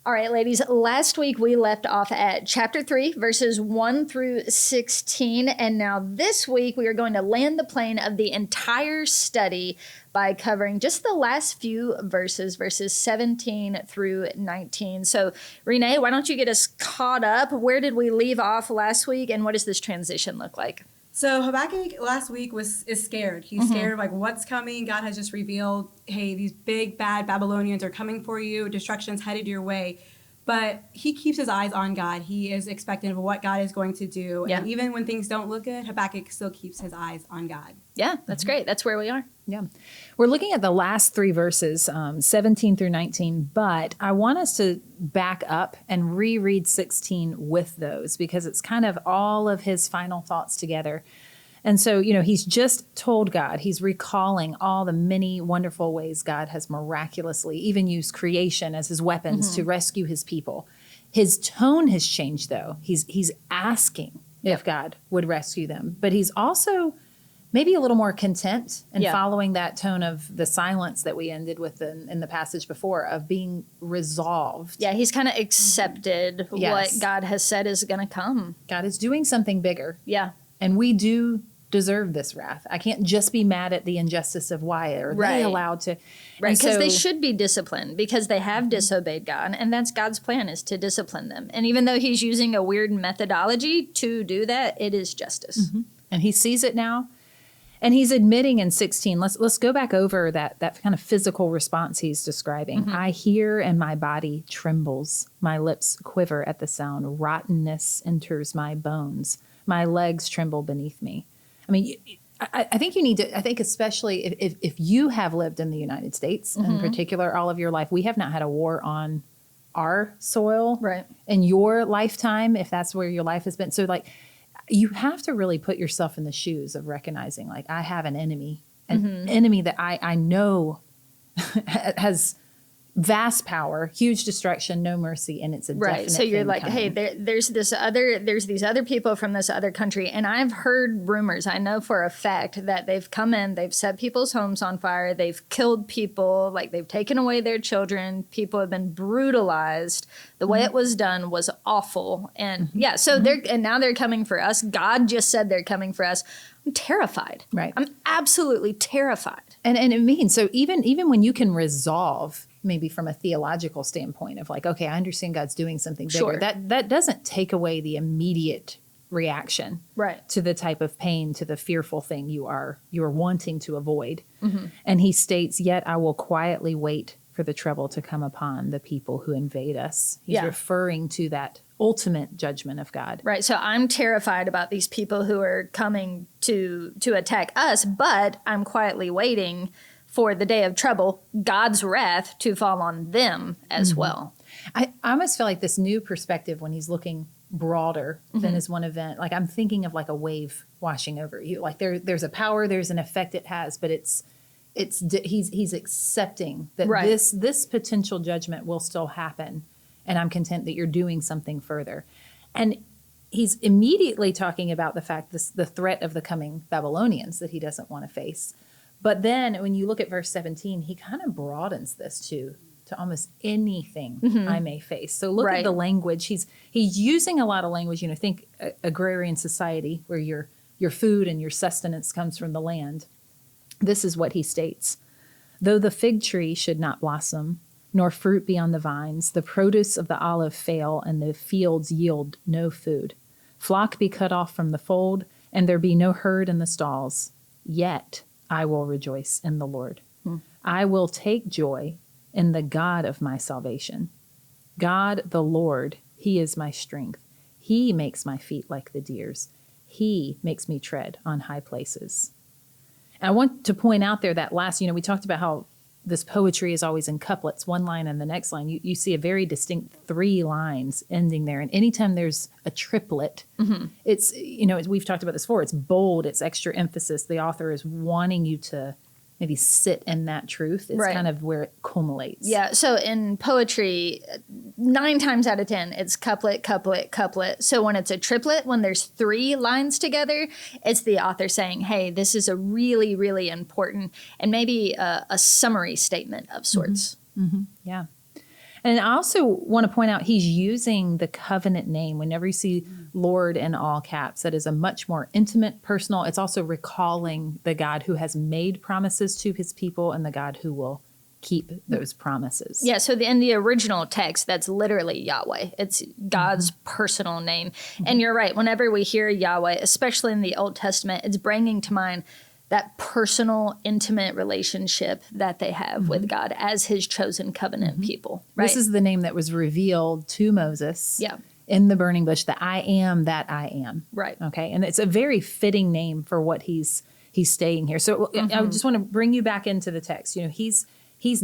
All right, ladies, last week we left off at chapter 3, verses 1 through 16. And now this week we are going to land the plane of the entire study by covering just the last few verses 17 through 19. So, Renee, why don't you get us caught up? Where did we leave off last week, and what does this transition look like? So Habakkuk last week is scared. He's scared of what's coming. God has just revealed, hey, these big bad Babylonians are coming for you. Destruction's headed your way. But he keeps his eyes on God. He is expectant of what God is going to do. Yeah. And even when things don't look good, Habakkuk still keeps his eyes on God. Yeah, that's great. That's where we are. Yeah. We're looking at the last three verses, 17 through 19, but I want us to back up and reread 16 with those because it's kind of all of his final thoughts together. And so, he's just told God, he's recalling all the many wonderful ways God has miraculously even used creation as his weapons to rescue his people. His tone has changed, though. He's asking if God would rescue them, but he's also maybe a little more content and following that tone of the silence that we ended with in the passage before of being resolved. Yeah, he's kind of accepted what God has said is going to come. God is doing something bigger. Yeah. And we do deserve this wrath. I can't just be mad at the injustice of why are they allowed to. Right, because they should be disciplined because they have disobeyed God, and that's God's plan is to discipline them. And even though he's using a weird methodology to do that, it is justice. And he sees it now. And he's admitting in 16, let's go back over that kind of physical response he's describing. I hear and my body trembles. My lips quiver at the sound. Rottenness enters my bones. My legs tremble beneath me. I mean, I think you need to, I think especially if you have lived in the United States, in particular, all of your life, we have not had a war on our soil in your lifetime, if that's where your life has been. So you have to really put yourself in the shoes of recognizing, I have an enemy that I know has vast power, huge destruction, no mercy, and it's a definite So you're thing hey, there's these other people from this other country, and I've heard rumors. I know for a fact that they've come in, they've set people's homes on fire, they've killed people, they've taken away their children. People have been brutalized. The way it was done was awful, and so now they're coming for us. God just said they're coming for us. I'm terrified. Right. I'm absolutely terrified. And it means, so even when you can resolve, maybe from a theological standpoint of okay, I understand God's doing something bigger, that doesn't take away the immediate reaction to the type of pain, to the fearful thing you are wanting to avoid. And he states, yet I will quietly wait for the trouble to come upon the people who invade us. He's referring to that ultimate judgment of God. Right. So I'm terrified about these people who are coming to attack us, but I'm quietly waiting for the day of trouble, God's wrath to fall on them as well. I almost feel like this new perspective when he's looking broader than his one event, I'm thinking of a wave washing over you. There's a power, there's an effect it has, but he's accepting that this potential judgment will still happen. And I'm content that you're doing something further. And he's immediately talking about the fact, the threat of the coming Babylonians that he doesn't want to face. But then when you look at verse 17, he kind of broadens this to almost anything I may face. So look at the language. He's using a lot of language. Think agrarian society where your food and your sustenance comes from the land. This is what he states. Though the fig tree should not blossom, nor fruit be on the vines, the produce of the olive fail, and the fields yield no food. Flock be cut off from the fold, and there be no herd in the stalls. Yet I will rejoice in the Lord. I will take joy in the God of my salvation. God the Lord, he is my strength. He makes my feet like the deer's. He makes me tread on high places. And I want to point out there that last, we talked about how this poetry is always in couplets, one line and the next line. You see a very distinct 3 lines ending there. And anytime there's a triplet, it's, we've talked about this before, it's bold, it's extra emphasis. The author is wanting you to maybe sit in that truth. It's kind of where it culminates. Yeah. So in poetry, 9 times out of 10, it's couplet, couplet, couplet. So when it's a triplet, when there's 3 lines together, it's the author saying, hey, this is a really, really important and maybe a summary statement of sorts. Yeah. And I also want to point out he's using the covenant name. Whenever you see Lord in all caps, that is a much more intimate, personal. It's also recalling the God who has made promises to his people and the God who will keep those promises. Yeah, so in the original text, that's literally Yahweh. It's God's personal name. And you're right, whenever we hear Yahweh, especially in the Old Testament, it's bringing to mind that personal, intimate relationship that they have with God as his chosen covenant people. Right? This is the name that was revealed to Moses Yeah. in the burning bush, the I am that I am. Right. Okay. And it's a very fitting name for what he's staying here. So I just want to bring you back into the text. You know, he's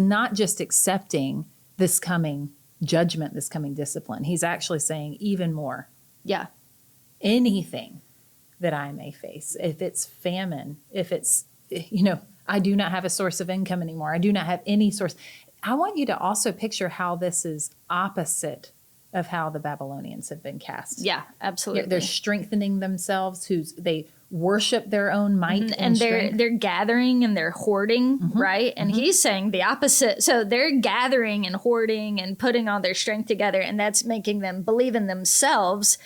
not just accepting this coming judgment, this coming discipline. He's actually saying even more. Yeah. Anything that I may face, if it's famine, if it's, I do not have a source of income anymore. I do not have any source. I want you to also picture how this is opposite of how the Babylonians have been cast. Yeah, absolutely. They're strengthening themselves. They worship their own might and strength. they're gathering and they're hoarding, right? And he's saying the opposite. So they're gathering and hoarding and putting all their strength together, and that's making them believe in themselves.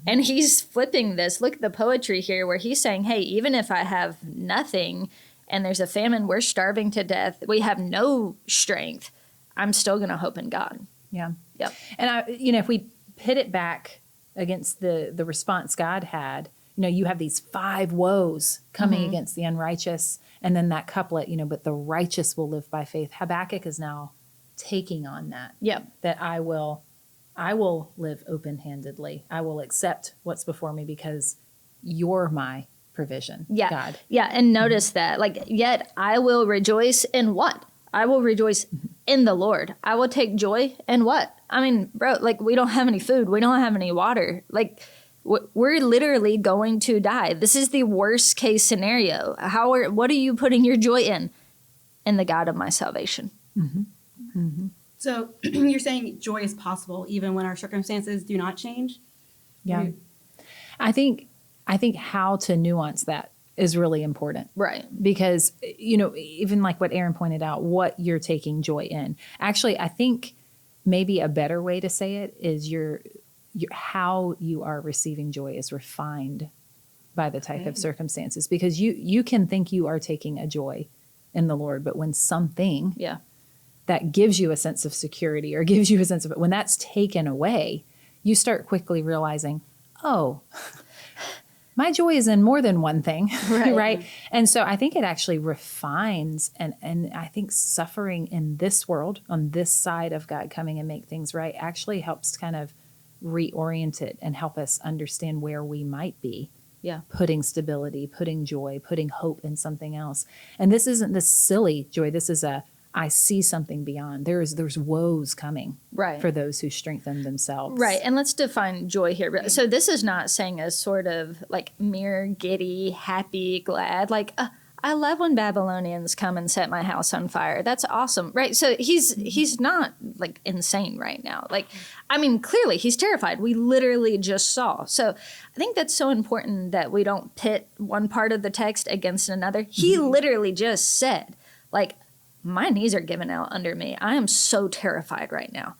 And he's flipping this. Look at the poetry here where he's saying, hey, even if I have nothing and there's a famine, we're starving to death, we have no strength, I'm still going to hope in God. Yeah. Yep. And if we pit it back against the response God had, you have these 5 woes coming against the unrighteous, and then that couplet, but the righteous will live by faith. Habakkuk is now taking on that. Yep. That I will live open-handedly. I will accept what's before me because you're my provision, Yeah. God. Yeah. And notice that, yet I will rejoice in what? I will rejoice in the Lord. I will take joy in what? I mean, bro, we don't have any food. We don't have any water. We're literally going to die. This is the worst case scenario. What are you putting your joy in? In the God of my salvation. So you're saying joy is possible even when our circumstances do not change? Yeah. I think how to nuance that is really important. Right. Because, even like what Aaron pointed out, what you're taking joy in. Actually, I think maybe a better way to say it is how you are receiving joy is refined by the type of circumstances. Because you can think you are taking a joy in the Lord, but when something that gives you a sense of security or gives you a sense of it, when that's taken away, you start quickly realizing, oh, my joy is in more than one thing, right? And so I think it actually refines, and I think suffering in this world, on this side of God coming and make things right, actually helps kind of reorient it and help us understand where we might be. Yeah. Putting stability, putting joy, putting hope in something else. And this isn't this silly joy. This is I see something beyond. There's woes coming for those who strengthen themselves. Right. And let's define joy here. So this is not saying a sort of mere giddy, happy, glad, I love when Babylonians come and set my house on fire. That's awesome. Right. So he's not insane right now. Clearly he's terrified. We literally just saw. So I think that's so important that we don't pit one part of the text against another. He literally just said, my knees are giving out under me. I am so terrified right now.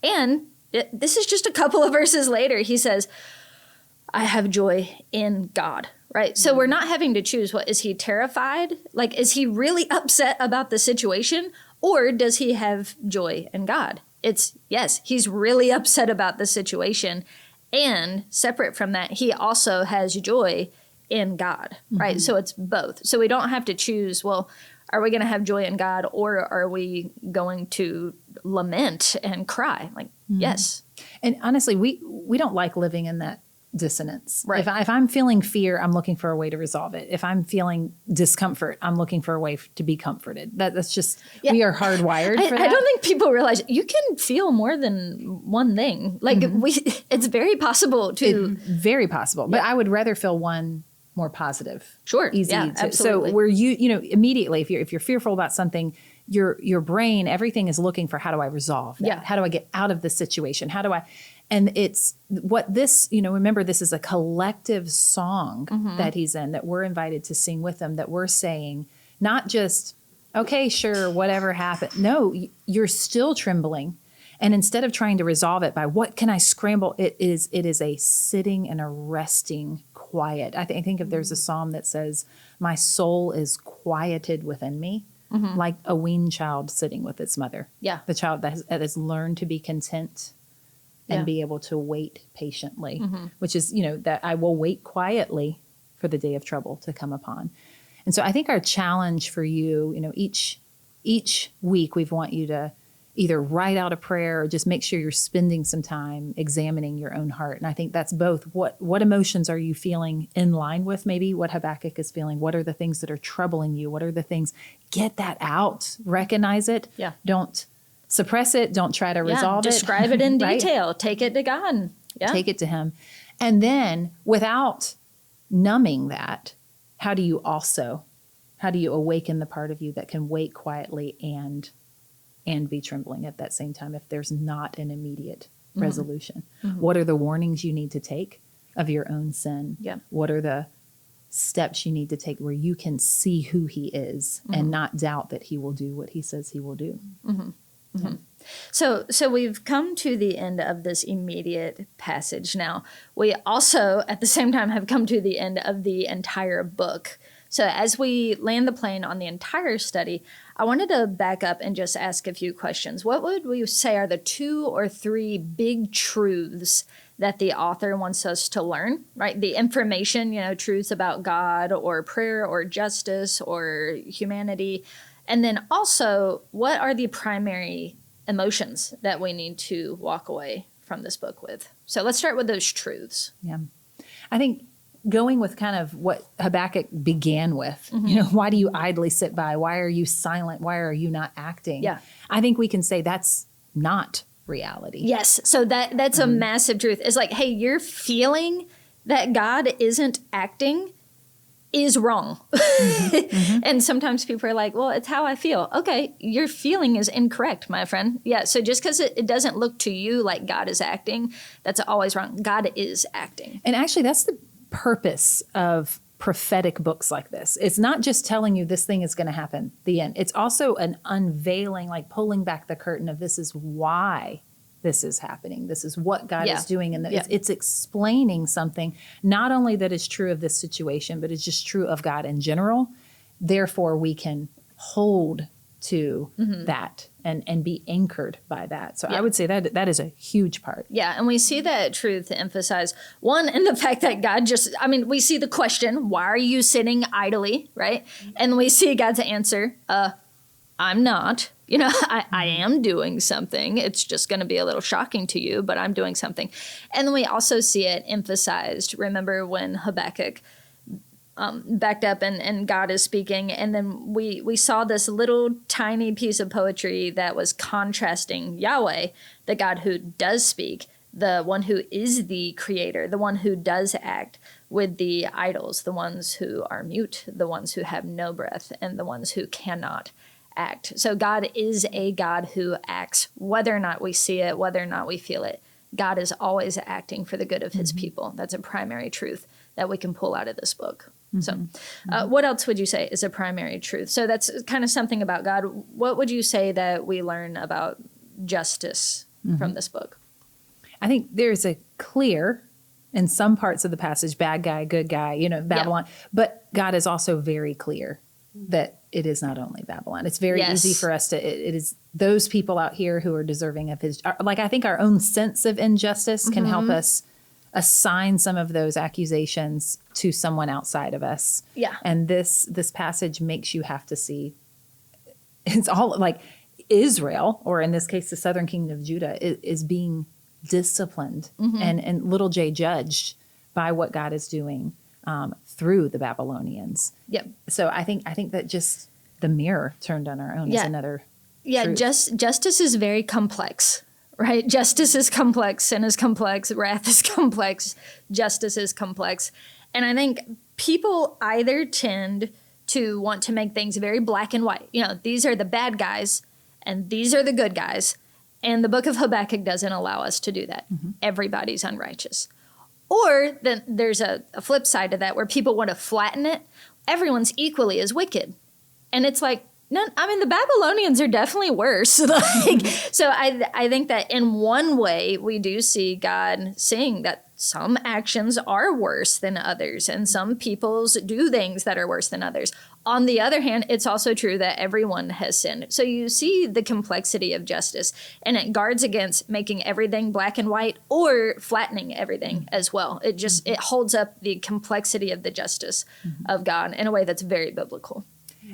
And this is just a couple of verses later. He says, I have joy in God. Right. So we're not having to choose. What is he terrified? Is he really upset about the situation, or does he have joy in God? It's yes, he's really upset about the situation. And separate from that, he also has joy in God. Right. So it's both. So we don't have to choose, well, are we going to have joy in God, or are we going to lament and cry? Yes. And honestly, we don't like living in that dissonance. Right. If I'm feeling fear, I'm looking for a way to resolve it. If I'm feeling discomfort, I'm looking for a way to be comforted. That's just, we are hardwired for that. I don't think people realize you can feel more than one thing. It's very possible to. Very possible. But I would rather feel one more positive. Sure. Easy. Absolutely. So where immediately, if you're fearful about something, your brain, everything is looking for, how do I resolve that? Yeah. How do I get out of this situation? And it's what this, remember, this is a collective song that he's in, that we're invited to sing with him, that we're saying, not just, okay, sure, whatever happened. No, you're still trembling. And instead of trying to resolve it by what can I scramble, it is a sitting and a resting quiet. I think if there's a psalm that says, my soul is quieted within me, like a weaned child sitting with its mother. Yeah. The child that has learned to be content and be able to wait patiently, which is, that I will wait quietly for the day of trouble to come upon. And so I think our challenge for you, each week we want you to either write out a prayer or just make sure you're spending some time examining your own heart. And I think that's both what emotions are you feeling in line with maybe what Habakkuk is feeling? What are the things that are troubling you? What are the things? Get that out, recognize it. Yeah. Don't suppress it. Don't try to resolve it. Describe it in right? detail. Take it to God. Yeah. Take it to him. And then without numbing that, how do you awaken the part of you that can wait quietly and be trembling at that same time if there's not an immediate resolution? What are the warnings you need to take of your own sin? Yeah. What What are the steps you need to take where you can see who he is and not doubt that he will do what he says he will do? So we've come to the end of this immediate passage now. We also, at the same time, have come to the end of the entire book. So as we land the plane on the entire study, I wanted to back up and just ask a few questions. What would we say are the 2 or 3 big truths that the author wants us to learn, right? The information, truths about God or prayer or justice or humanity. And then also, what are the primary emotions that we need to walk away from this book with? So let's start with those truths. Yeah. I think going with kind of what Habakkuk began with, why do you idly sit by? Why are you silent? Why are you not acting? Yeah. I think we can say that's not reality. Yes. So that's a massive truth. It's like, hey, your feeling that God isn't acting is wrong. And sometimes people are like, well, it's how I feel. Okay, your feeling is incorrect, my friend. Yeah, so just because it doesn't look to you like God is acting, that's always wrong. God is acting. And actually, that's the purpose of prophetic books like this. It's not just telling you this thing is going to happen, the end. It's also an unveiling, like pulling back the curtain of this is why this is happening. This is what God is doing. And it's explaining something, not only that is true of this situation, but it's just true of God in general. Therefore, we can hold to that and be anchored by that. So I would say that is a huge part. Yeah, and we see that truth emphasized, one, in the fact that God we see the question, why are you sitting idly, right? And we see God's answer, I'm not. I am doing something. It's just going to be a little shocking to you, but I'm doing something. And then we also see it emphasized. Remember when Habakkuk backed up and God is speaking, and then we saw this little tiny piece of poetry that was contrasting Yahweh, the God who does speak, the one who is the creator, the one who does act, with the idols, the ones who are mute, the ones who have no breath, and the ones who cannot act. So God is a God who acts, whether or not we see it, whether or not we feel it. God is always acting for the good of his people. That's a primary truth that we can pull out of this book. So what else would you say is a primary truth? So that's kind of something about God. What would you say that we learn about justice from this book? I think there's a clear, in some parts of the passage, bad guy, good guy, Babylon. But God is also very clear that it is not only Babylon. It's very easy for us to, it is those people out here who are deserving of his, like I think our own sense of injustice can help us assign some of those accusations to someone outside of us. Yeah. And this passage makes you have to see, it's all like Israel, or in this case, the southern kingdom of Judah, is being disciplined and little j judged by what God is doing through the Babylonians. Yep. So I think that just the mirror turned on our own is another truth. Justice is very complex, right? Justice is complex, sin is complex, wrath is complex, justice is complex. And I think people either tend to want to make things very black and white. These are the bad guys and these are the good guys. And the book of Habakkuk doesn't allow us to do that. Everybody's unrighteous. Or then there's a flip side to that where people want to flatten it. Everyone's equally as wicked. And it's like, No, I mean, the Babylonians are definitely worse. Like, so I think that in one way we do see God saying that some actions are worse than others and some peoples do things that are worse than others. On the other hand, it's also true that everyone has sinned. So you see the complexity of justice, and it guards against making everything black and white or flattening everything as well. It just, it holds up the complexity of the justice of God in a way that's very biblical.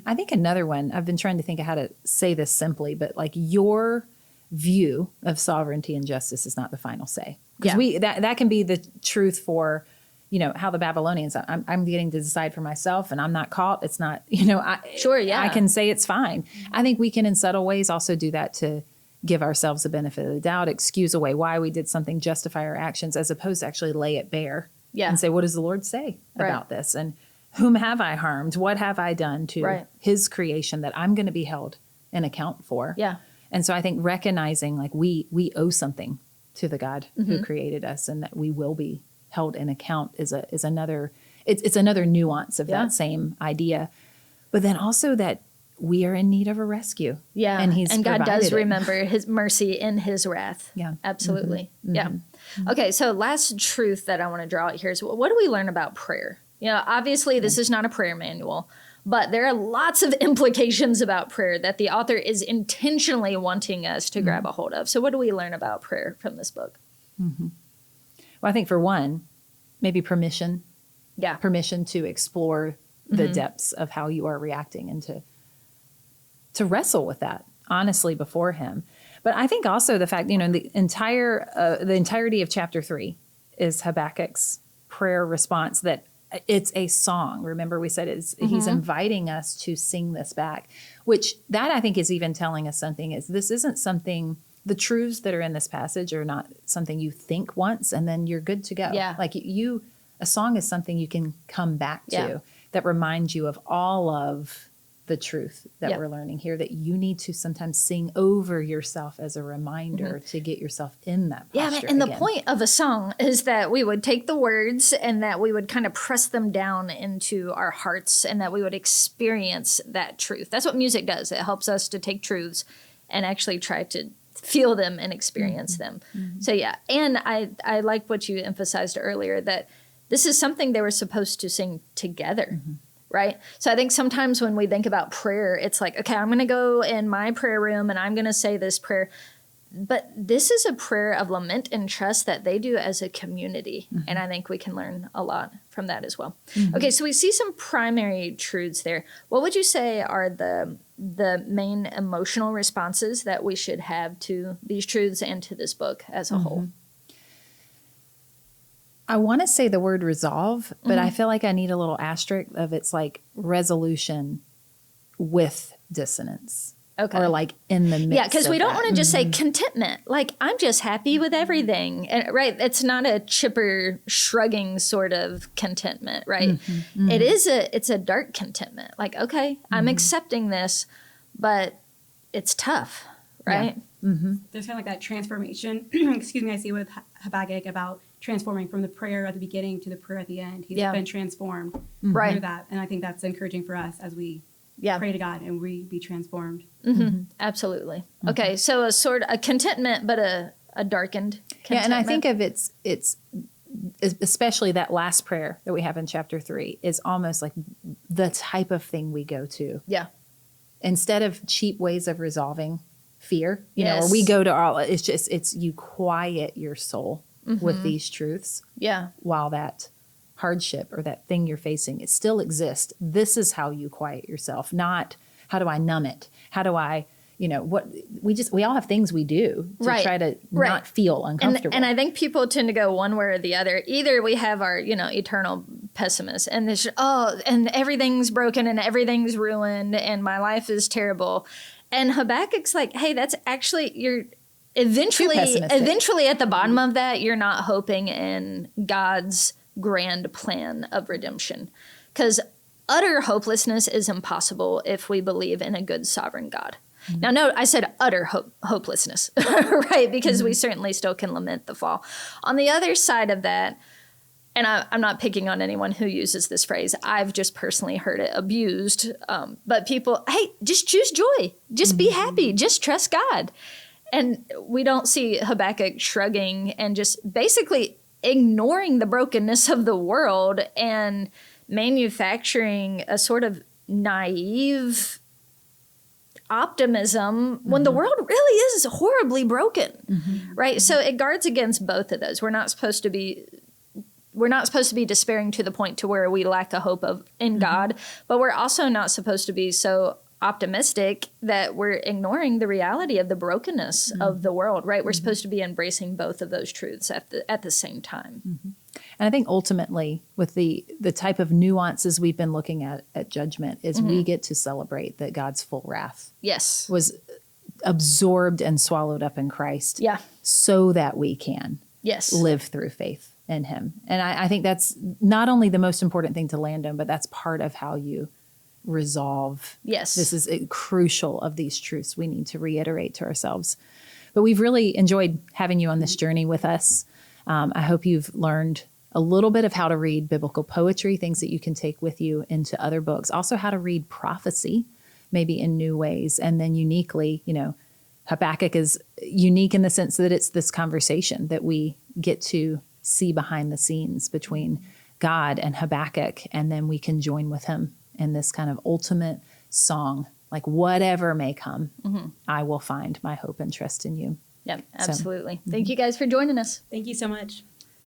I think another one, I've been trying to think of how to say this simply, but like your view of sovereignty and justice is not the final say. Because that can be the truth for, you know, how the Babylonians, I'm getting to decide for myself and I'm not caught. It's not, you know, I can say it's fine. I think we can in subtle ways also do that to give ourselves the benefit of the doubt, excuse away why we did something, justify our actions, as opposed to actually lay it bare and say, what does the Lord say about this? And whom have I harmed? What have I done to his creation that I'm going to be held in account for? Yeah. And so I think recognizing like we owe something to the God who created us and that we will be held in account is another, it's another nuance of that same idea. But then also that we are in need of a rescue. Yeah. And God does remember his mercy in his wrath. Yeah. Absolutely. Yeah. Okay. So last truth that I want to draw out here is, what do we learn about prayer? You know, obviously this is not a prayer manual, but there are lots of implications about prayer that the author is intentionally wanting us to grab a hold of. So what do we learn about prayer from this book? Well, I think for one, maybe permission. Yeah. Permission to explore the depths of how you are reacting and to wrestle with that honestly before him. But I think also the fact, you know, the entirety of chapter 3 is Habakkuk's prayer response, that it's a song. Remember, we said he's inviting us to sing this back, which that I think is even telling us something is this isn't something, the truths that are in this passage are not something you think once and then you're good to go. Yeah. Like a song is something you can come back to that reminds you of all of the truth that we're learning here, that you need to sometimes sing over yourself as a reminder to get yourself in that posture. And the point of a song is that we would take the words and that we would kind of press them down into our hearts and that we would experience that truth. That's what music does. It helps us to take truths and actually try to feel them and experience them. So and I like what you emphasized earlier, that this is something they were supposed to sing together. Right? So I think sometimes when we think about prayer, it's like, okay, I'm going to go in my prayer room and I'm going to say this prayer. But this is a prayer of lament and trust that they do as a community. And I think we can learn a lot from that as well. Okay, so we see some primary truths there. What would you say are the main emotional responses that we should have to these truths and to this book as a whole? I want to say the word resolve, but I feel like I need a little asterisk of it's like resolution with dissonance. Okay. Or like in the midst. Yeah, because we don't want to just say contentment. Like, I'm just happy with everything. And, right? It's not a chipper, shrugging sort of contentment, right? It's a dark contentment. Like, okay, I'm accepting this, but it's tough, right? There's kind of like that transformation, excuse me, I see with Habakkuk about transforming from the prayer at the beginning to the prayer at the end. He's been transformed through that. And I think that's encouraging for us as we pray to God and we be transformed. Absolutely. Okay, so a contentment, but a darkened contentment. Yeah, and I think of it's especially that last prayer that we have in chapter 3 is almost like the type of thing we go to. Yeah. Instead of cheap ways of resolving fear, you know, or we go to all, it's you quiet your soul with these truths. Yeah. While that hardship or that thing you're facing, it still exists. This is how you quiet yourself, not how do I numb it? How do I, you know, what we all have things we do to try to not feel uncomfortable. And I think people tend to go one way or the other. Either we have our, you know, eternal pessimist and this, and everything's broken and everything's ruined and my life is terrible. And Habakkuk's like, hey, that's actually, you're eventually at the bottom of that, you're not hoping in God's grand plan of redemption. Because utter hopelessness is impossible if we believe in a good sovereign God. Now, no, I said utter hopelessness, right? Because we certainly still can lament the fall. On the other side of that, and I'm not picking on anyone who uses this phrase. I've just personally heard it abused. But people, hey, just choose joy. Just be happy. Just trust God. And we don't see Habakkuk shrugging and just basically ignoring the brokenness of the world and manufacturing a sort of naive optimism when the world really is horribly broken, right? So it guards against both of those. We're not supposed to be despairing to the point to where we lack a hope in God, but we're also not supposed to be so optimistic that we're ignoring the reality of the brokenness of the world, right? We're supposed to be embracing both of those truths at the same time. And I think ultimately, with the type of nuances we've been looking at judgment, is we get to celebrate that God's full wrath Yes. was absorbed and swallowed up in Christ, Yeah. so that we can Yes. live through faith in Him. And I think that's not only the most important thing to land on, but that's part of how you resolve. Yes. This is crucial of these truths we need to reiterate to ourselves. But we've really enjoyed having you on this journey with us. I hope you've learned a little bit of how to read biblical poetry, things that you can take with you into other books. Also how to read prophecy, maybe in new ways. And then uniquely, Habakkuk is unique in the sense that it's this conversation that we get to see behind the scenes between God and Habakkuk. And then we can join with him in this kind of ultimate song, like whatever may come, I will find my hope and trust in you. Yeah, absolutely. Thank you guys for joining us. Thank you so much.